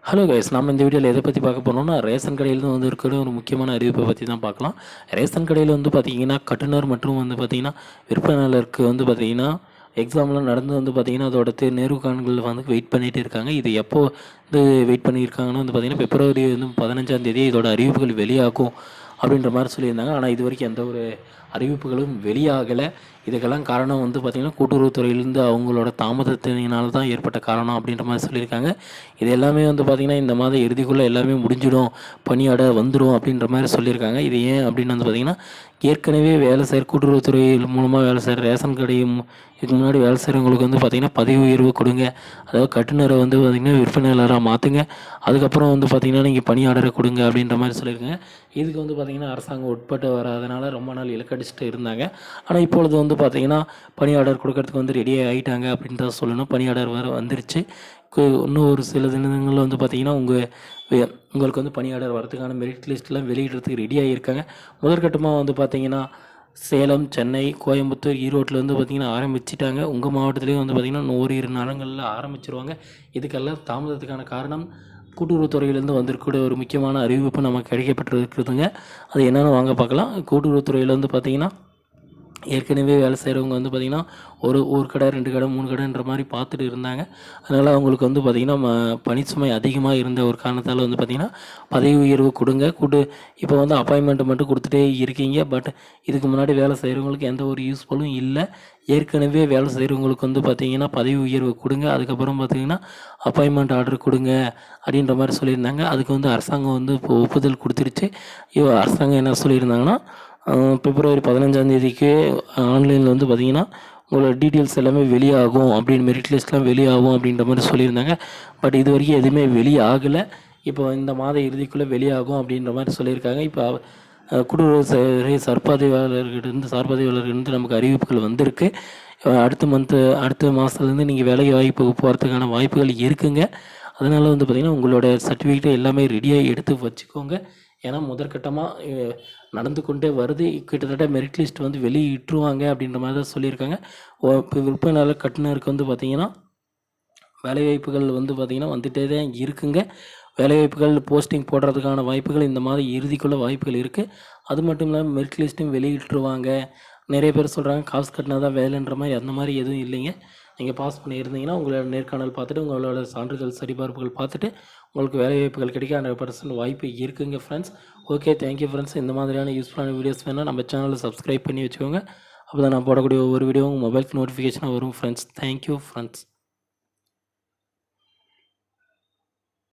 Hello guys, நம்ம இந்த வீடியோவில் எதை பற்றி பார்க்க போனோம்னா ரேஷன் கடையில் வந்து இருக்கிற ஒரு முக்கியமான அறிவிப்பை பற்றி தான் பார்க்கலாம். ரேஷன் கடையில் வந்து பார்த்திங்கன்னா கட்டுனர் மற்றும் வந்து பார்த்திங்கன்னா விற்பனையாளருக்கு வந்து பார்த்திங்கன்னா எக்ஸாம்லாம் நடந்து வந்து பார்த்திங்கன்னா அதோட நேர்வுக்காணல்கள் வந்து வெயிட் பண்ணிகிட்டு இருக்காங்க. இது எப்போ வந்து வெயிட் பண்ணியிருக்காங்கன்னா வந்து பார்த்திங்கன்னா பிப்ரவரி வந்து 15ஆம் தேதி இதோட அறிவிப்புகள் வெளியாகும் அப்படின்ற மாதிரி சொல்லியிருந்தாங்க. ஆனால் இது வரைக்கும் எந்த ஒரு அறிவிப்புகளும் வெளியாகலை. இதுக்கெல்லாம் காரணம் வந்து பார்த்திங்கன்னா கூட்டுறவுத்துறையிலேருந்து அவங்களோட தாமதத்தினால தான் ஏற்பட்ட காரணம் அப்படின்ற மாதிரி சொல்லியிருக்காங்க. இது எல்லாமே வந்து பார்த்திங்கன்னா இந்த மாதம் இறுதிக்குள்ளே எல்லாமே முடிஞ்சிடும், பணியாட வந்துடும் அப்படின்ற மாதிரி சொல்லியிருக்காங்க. இது ஏன் அப்படின்னு வந்து பார்த்திங்கன்னா ஏற்கனவே வேலை செய்கிற கூட்டுறவுத்துறை மூலமாக வேலை செய்கிற ரேஷன் கடையும் இதுக்கு முன்னாடி வேலை செய்கிறவங்களுக்கு வந்து பார்த்திங்கன்னா பதவி உயர்வு கொடுங்க, அதாவது கட்டுநரை வந்து பார்த்திங்கன்னா விற்பனையாளராக மாற்றுங்க, அதுக்கப்புறம் வந்து பார்த்திங்கன்னா நீங்கள் பணியாளரை கொடுங்க அப்படின்ற மாதிரி சொல்லியிருக்காங்க. இதுக்கு வந்து பார்த்திங்கன்னா அரசாங்கம் உட்பட்டு வராதனால ரொம்ப நாள் இலக்கடிச்சிட்டு இருந்தாங்க. ஆனால் இப்பொழுது வந்து பார்த்திங்கன்னா பணியாளர் கொடுக்கறதுக்கு வந்து ரெடியாக ஆகிட்டாங்க அப்படின்னு தான் சொல்லணும். பணியாளர் வேறு வந்துருச்சு. இன்னும் ஒரு சில தினங்களில் வந்து பார்த்திங்கன்னா உங்களுக்கு வந்து பணியாளர் வரதுக்கான மெரிட் லிஸ்ட்லாம் வெளியிடுறதுக்கு ரெடியாக இருக்காங்க. முதற்கட்டமாக வந்து பார்த்திங்கன்னா சேலம், சென்னை, கோயம்புத்தூர், ஈரோட்டில் வந்து பார்த்திங்கன்னா ஆரம்பிச்சிட்டாங்க. உங்கள் மாவட்டத்துலேயும் வந்து பார்த்திங்கன்னா ஓரிரு நகரங்களில் ஆரம்பிச்சிருவாங்க. இதுக்கெல்லாம் தாமதத்துக்கான காரணம் கூட்டுறவுத்துறையிலேருந்து வந்திருக்கக்கூடிய ஒரு முக்கியமான அறிவிப்பு நமக்கு கிடைக்கப்பட்டிருக்குதுங்க. அது என்னென்னு வாங்க பார்க்கலாம். கூட்டுறவுத்துறையில் வந்து பார்த்திங்கன்னா ஏற்கனவே வேலை செய்கிறவங்க வந்து பார்த்திங்கன்னா ஒரு கடை 2 கடை 3 கடைன்ற மாதிரி பார்த்துட்டு இருந்தாங்க. அதனால் அவங்களுக்கு வந்து பார்த்திங்கன்னா பணிச்சுமை அதிகமாக இருந்த ஒரு காரணத்தால் வந்து பார்த்திங்கன்னா பதவி உயர்வு கொடுங்க இப்போ வந்து அப்பாயின்மெண்ட் மட்டும் கொடுத்துட்டே இருக்கீங்க. பட் இதுக்கு முன்னாடி வேலை செய்கிறவங்களுக்கு எந்த ஒரு யூஸ்ஃபுல்லும் இல்லை. ஏற்கனவே வேலை செய்கிறவங்களுக்கு வந்து பார்த்திங்கன்னா பதவி உயர்வு கொடுங்க, அதுக்கப்புறம் பார்த்திங்கன்னா அப்பாயின்மெண்ட் ஆர்டர் கொடுங்க அப்படின்ற மாதிரி சொல்லியிருந்தாங்க. அதுக்கு வந்து அரசாங்கம் வந்து இப்போ ஒப்புதல் கொடுத்துருச்சு. அரசாங்கம் என்ன சொல்லியிருந்தாங்கன்னா பிப்ரவரி 15ஆம் தேதிக்கு ஆன்லைனில் வந்து பார்த்திங்கன்னா உங்களோட டீட்டெயில்ஸ் எல்லாமே வெளியாகும் அப்படின்னு, மெரிட் லிஸ்ட்லாம் வெளியாகும் அப்படின்ற மாதிரி சொல்லியிருந்தாங்க. பட் இது வரைக்கும் எதுவுமே வெளியாகலை. இப்போ இந்த மாத இறுதிக்குள்ளே வெளியாகும் அப்படின்ற மாதிரி சொல்லியிருக்காங்க. இப்போ கூட்டுறவு சார்பதிவாளர்கிட்ட நமக்கு அறிவிப்புகள் வந்திருக்கு. அடுத்த மாதத்துலேருந்து நீங்கள் வேலை வாய்ப்புக்கு போகிறதுக்கான வாய்ப்புகள் இருக்குங்க. அதனால் வந்து பார்த்திங்கன்னா உங்களோட சர்டிஃபிகேட்டை எல்லாமே ரெடியாக எடுத்து வச்சுக்கோங்க. ஏன்னா முதற்கட்டமாக நடந்து கொண்டே வருது. கிட்டத்தட்ட மெரிட் லிஸ்ட் வந்து வெளியிட்டுருவாங்க அப்படின்ற மாதிரி தான் சொல்லியிருக்காங்க. இப்போ விற்பனையாளர் கட்டுனருக்கு வந்து பார்த்திங்கன்னா வேலைவாய்ப்புகள் வந்து பார்த்திங்கன்னா வந்துகிட்டே தான் இருக்குங்க. வேலைவாய்ப்புகள் போஸ்டிங் போடுறதுக்கான வாய்ப்புகள் இந்த மாதிரி இறுதிக்குள்ள வாய்ப்புகள் இருக்குது. அது மட்டும் இல்லாமல் மெரிட் லிஸ்ட்டும் வெளியிட்டுருவாங்க. நிறைய பேர் சொல்கிறாங்க காசு கட்டினா தான் வேலைன்ற மாதிரி, அந்த மாதிரி எதுவும் இல்லைங்க. நீங்கள் பாஸ் பண்ணியிருந்தீங்கன்னா உங்களோட நேர்காணல் பார்த்துட்டு உங்களோட சான்றிதழ் சரிபார்ப்புகள் பார்த்துட்டு உங்களுக்கு வேலைவாய்ப்புகள் கிடைக்க 100% வாய்ப்பு இருக்குங்க ஃப்ரெண்ட்ஸ். Okay, thank you friends. இந்த மாதிரியான யூஸ்ஃபுல்லான வீடியோஸ் வேணால் நம்ம சேனலை சப்ஸ்கிரைப் பண்ணி வச்சுக்கோங்க. அப்போ தான் நான் போடக்கூடிய ஒவ்வொரு வீடியோவும் மொபைலுக்கு நோட்டிஃபிகேஷனாக வரும் ஃப்ரெண்ட்ஸ். Thank you friends.